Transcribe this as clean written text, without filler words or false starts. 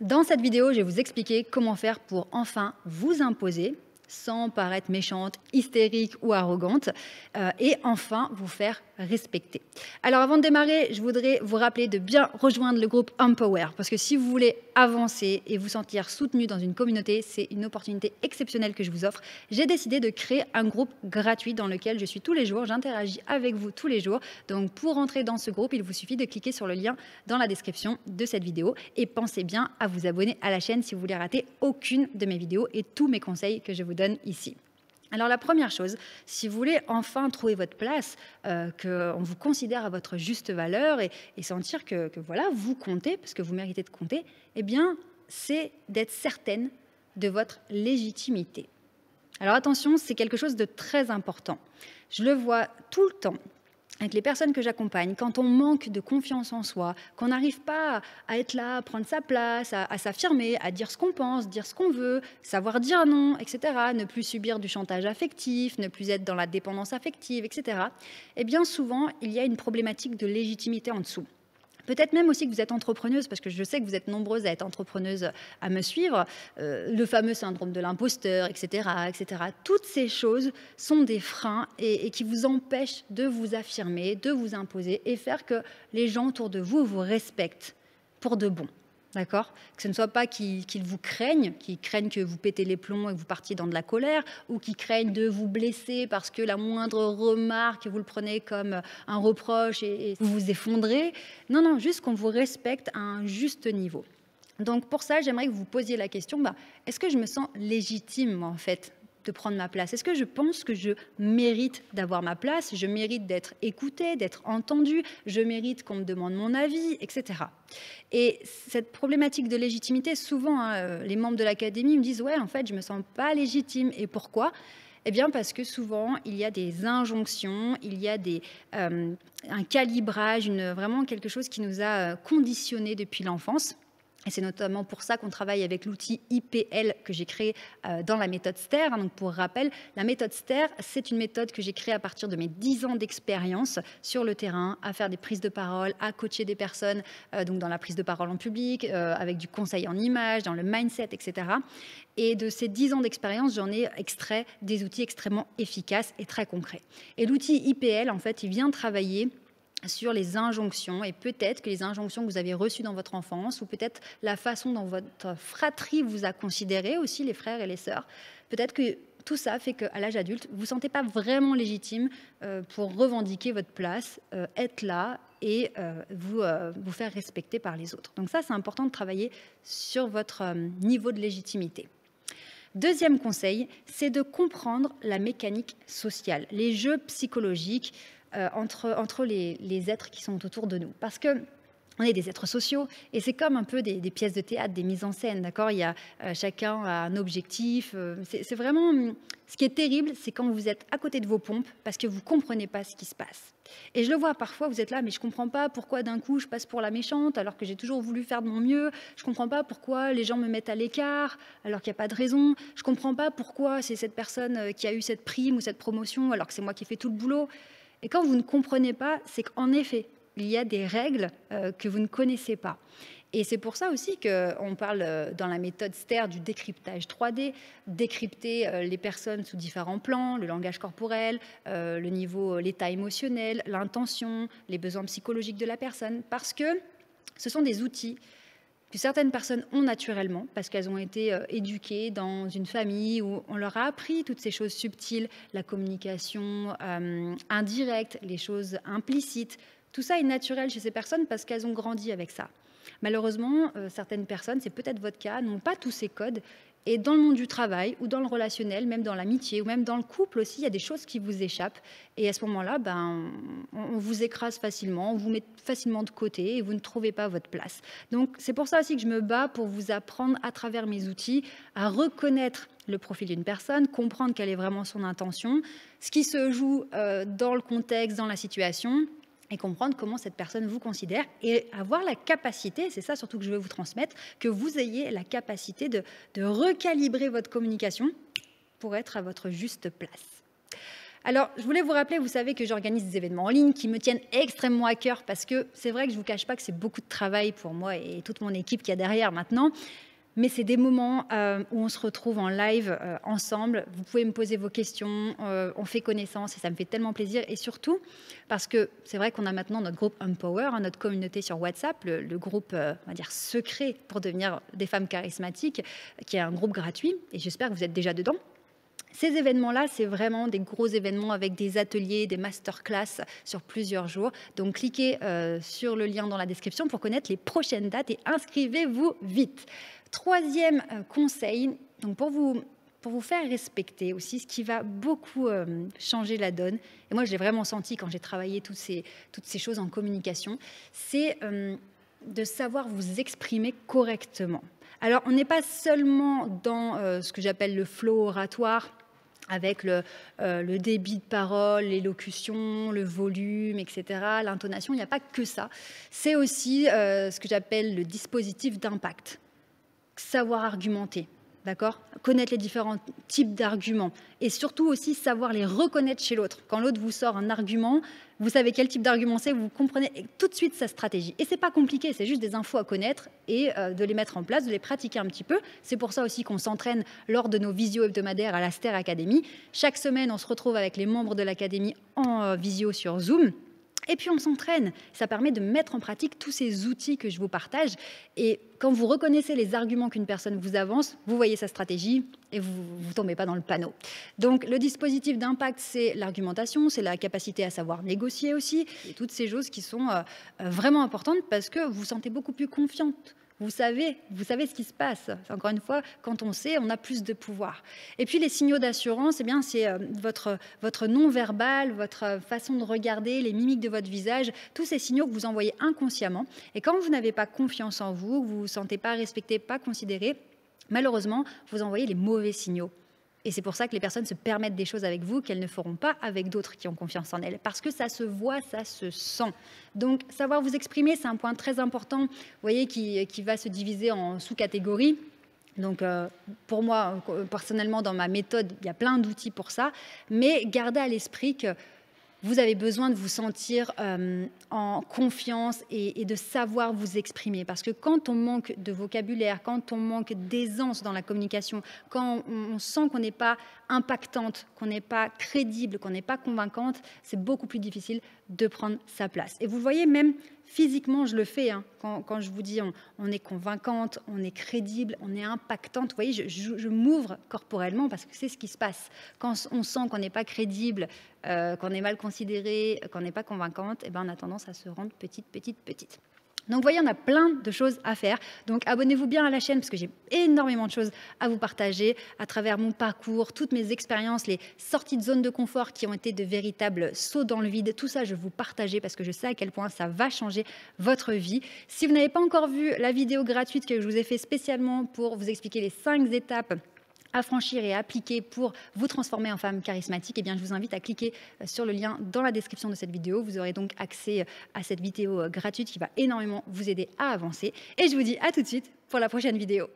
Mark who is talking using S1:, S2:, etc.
S1: Dans cette vidéo, je vais vous expliquer comment faire pour enfin vous imposer sans paraître méchante, hystérique ou arrogante, et enfin vous faire respecter. Alors avant de démarrer, je voudrais vous rappeler de bien rejoindre le groupe Empower, parce que si vous voulez avancer et vous sentir soutenu dans une communauté, c'est une opportunité exceptionnelle que je vous offre. J'ai décidé de créer un groupe gratuit dans lequel je suis tous les jours, j'interagis avec vous tous les jours. Donc pour entrer dans ce groupe, il vous suffit de cliquer sur le lien dans la description de cette vidéo et pensez bien à vous abonner à la chaîne si vous voulez rater aucune de mes vidéos et tous mes conseils que je vous donne ici. Alors la première chose, si vous voulez enfin trouver votre place, qu'on vous considère à votre juste valeur et sentir que voilà, vous comptez, parce que vous méritez de compter, eh bien c'est d'être certaine de votre légitimité. Alors attention, c'est quelque chose de très important. Je le vois tout le temps avec les personnes que j'accompagne, quand on manque de confiance en soi, qu'on n'arrive pas à être là, à prendre sa place, à s'affirmer, à dire ce qu'on pense, dire ce qu'on veut, savoir dire non, etc., ne plus subir du chantage affectif, ne plus être dans la dépendance affective, etc., eh bien souvent, il y a une problématique de légitimité en dessous. Peut-être même aussi que vous êtes entrepreneuse, parce que je sais que vous êtes nombreuses à être entrepreneuses à me suivre, le fameux syndrome de l'imposteur, etc., etc. Toutes ces choses sont des freins et qui vous empêchent de vous affirmer, de vous imposer et faire que les gens autour de vous vous respectent pour de bon. D'accord ? Que ce ne soit pas qu'ils vous craignent, qu'ils craignent que vous pétez les plombs et que vous partiez dans de la colère, ou qu'ils craignent de vous blesser parce que la moindre remarque, vous le prenez comme un reproche et vous vous effondrez. Non, non, juste qu'on vous respecte à un juste niveau. Donc pour ça, j'aimerais que vous posiez la question, est-ce que je me sens légitime, moi, en fait, de prendre ma place? Est-ce que je pense que je mérite d'avoir ma place? Je mérite d'être écoutée, d'être entendue, je mérite qu'on me demande mon avis, etc. Et cette problématique de légitimité, souvent, les membres de l'académie me disent « Ouais, en fait, je ne me sens pas légitime. » Et pourquoi ? Eh bien, parce que souvent, il y a des injonctions, il y a un calibrage, vraiment quelque chose qui nous a conditionnés depuis l'enfance. Et c'est notamment pour ça qu'on travaille avec l'outil IPL que j'ai créé dans la méthode STER. Donc pour rappel, la méthode STER, c'est une méthode que j'ai créée à partir de mes 10 ans d'expérience sur le terrain, à faire des prises de parole, à coacher des personnes donc dans la prise de parole en public, avec du conseil en images, dans le mindset, etc. Et de ces 10 ans d'expérience, j'en ai extrait des outils extrêmement efficaces et très concrets. Et l'outil IPL, en fait, il vient travailler sur les injonctions et peut-être que les injonctions que vous avez reçues dans votre enfance ou peut-être la façon dont votre fratrie vous a considéré aussi, les frères et les sœurs, peut-être que tout ça fait qu'à l'âge adulte, vous ne vous sentez pas vraiment légitime pour revendiquer votre place, être là et vous faire respecter par les autres. Donc ça, c'est important de travailler sur votre niveau de légitimité. Deuxième conseil, c'est de comprendre la mécanique sociale, les jeux psychologiques entre les êtres qui sont autour de nous. Parce que on est des êtres sociaux et c'est comme un peu des pièces de théâtre, des mises en scène, d'accord ? Il y a chacun a un objectif. C'est vraiment ce qui est terrible, c'est quand vous êtes à côté de vos pompes parce que vous comprenez pas ce qui se passe. Et je le vois parfois, vous êtes là, mais je comprends pas pourquoi d'un coup je passe pour la méchante alors que j'ai toujours voulu faire de mon mieux. Je comprends pas pourquoi les gens me mettent à l'écart alors qu'il n'y a pas de raison. Je comprends pas pourquoi c'est cette personne qui a eu cette prime ou cette promotion alors que c'est moi qui ai fait tout le boulot. Et quand vous ne comprenez pas, c'est qu'en effet, il y a des règles que vous ne connaissez pas. Et c'est pour ça aussi qu'on parle dans la méthode STER du décryptage 3D, décrypter les personnes sous différents plans, le langage corporel, le niveau, l'état émotionnel, l'intention, les besoins psychologiques de la personne, parce que ce sont des outils que certaines personnes ont naturellement, parce qu'elles ont été éduquées dans une famille où on leur a appris toutes ces choses subtiles, la communication indirecte, les choses implicites. Tout ça est naturel chez ces personnes parce qu'elles ont grandi avec ça. Malheureusement, certaines personnes, c'est peut-être votre cas, n'ont pas tous ces codes. Et dans le monde du travail ou dans le relationnel, même dans l'amitié ou même dans le couple aussi, il y a des choses qui vous échappent. Et à ce moment-là, on vous écrase facilement, on vous met facilement de côté et vous ne trouvez pas votre place. Donc c'est pour ça aussi que je me bats pour vous apprendre à travers mes outils à reconnaître le profil d'une personne, comprendre quelle est vraiment son intention, ce qui se joue dans le contexte, dans la situation, et comprendre comment cette personne vous considère et avoir la capacité, c'est ça surtout que je veux vous transmettre, que vous ayez la capacité de recalibrer votre communication pour être à votre juste place. Alors, je voulais vous rappeler, vous savez que j'organise des événements en ligne qui me tiennent extrêmement à cœur parce que c'est vrai que je ne vous cache pas que c'est beaucoup de travail pour moi et toute mon équipe qui est derrière maintenant. Mais c'est des moments où on se retrouve en live ensemble. Vous pouvez me poser vos questions, on fait connaissance et ça me fait tellement plaisir. Et surtout, parce que c'est vrai qu'on a maintenant notre groupe Empower, notre communauté sur WhatsApp, le groupe, on va dire, secret pour devenir des femmes charismatiques, qui est un groupe gratuit. Et j'espère que vous êtes déjà dedans. Ces événements-là, c'est vraiment des gros événements avec des ateliers, des masterclass sur plusieurs jours. Donc, cliquez sur le lien dans la description pour connaître les prochaines dates et inscrivez-vous vite. Troisième conseil, donc pour vous faire respecter aussi, ce qui va beaucoup changer la donne, et moi je l'ai vraiment senti quand j'ai travaillé toutes ces choses en communication, c'est de savoir vous exprimer correctement. Alors, on n'est pas seulement dans ce que j'appelle le flow oratoire, avec le débit de parole, l'élocution, le volume, etc., l'intonation, il n'y a pas que ça. C'est aussi ce que j'appelle le dispositif d'impact. Savoir argumenter, d'accord ? Connaître les différents types d'arguments et surtout aussi savoir les reconnaître chez l'autre. Quand l'autre vous sort un argument, vous savez quel type d'argument c'est, vous comprenez tout de suite sa stratégie. Et c'est pas compliqué, c'est juste des infos à connaître et de les mettre en place, de les pratiquer un petit peu. C'est pour ça aussi qu'on s'entraîne lors de nos visio hebdomadaires à la Ster Academy. Chaque semaine, on se retrouve avec les membres de l'académie en visio sur Zoom. Et puis on s'entraîne, ça permet de mettre en pratique tous ces outils que je vous partage. Et quand vous reconnaissez les arguments qu'une personne vous avance, vous voyez sa stratégie et vous ne tombez pas dans le panneau. Donc le dispositif d'impact, c'est l'argumentation, c'est la capacité à savoir négocier aussi. Et toutes ces choses qui sont vraiment importantes parce que vous vous sentez beaucoup plus confiante. Vous savez ce qui se passe. Encore une fois, quand on sait, on a plus de pouvoir. Et puis les signaux d'assurance, eh bien, c'est votre non-verbal, votre façon de regarder, les mimiques de votre visage, tous ces signaux que vous envoyez inconsciemment. Et quand vous n'avez pas confiance en vous, vous ne vous sentez pas respecté, pas considéré, malheureusement, vous envoyez les mauvais signaux. Et c'est pour ça que les personnes se permettent des choses avec vous qu'elles ne feront pas avec d'autres qui ont confiance en elles. Parce que ça se voit, ça se sent. Donc, savoir vous exprimer, c'est un point très important, vous voyez, qui va se diviser en sous-catégories. Donc, pour moi, personnellement, dans ma méthode, il y a plein d'outils pour ça. Mais gardez à l'esprit que vous avez besoin de vous sentir en confiance et de savoir vous exprimer. Parce que quand on manque de vocabulaire, quand on manque d'aisance dans la communication, quand on sent qu'on n'est pas impactante, qu'on n'est pas crédible, qu'on n'est pas convaincante, c'est beaucoup plus difficile de prendre sa place. Et vous le voyez, même physiquement, je le fais. Quand je vous dis on est convaincante, on est crédible, on est impactante, vous voyez, je m'ouvre corporellement parce que c'est ce qui se passe. Quand on sent qu'on n'est pas crédible, qu'on est mal considéré, qu'on n'est pas convaincante, eh ben, on a tendance à se rendre petite. Donc, vous voyez, on a plein de choses à faire. Donc, abonnez-vous bien à la chaîne parce que j'ai énormément de choses à vous partager à travers mon parcours, toutes mes expériences, les sorties de zone de confort qui ont été de véritables sauts dans le vide. Tout ça, je vais vous partager parce que je sais à quel point ça va changer votre vie. Si vous n'avez pas encore vu la vidéo gratuite que je vous ai fait spécialement pour vous expliquer les 5 étapes à franchir et à appliquer pour vous transformer en femme charismatique, eh bien, je vous invite à cliquer sur le lien dans la description de cette vidéo. Vous aurez donc accès à cette vidéo gratuite qui va énormément vous aider à avancer. Et je vous dis à tout de suite pour la prochaine vidéo.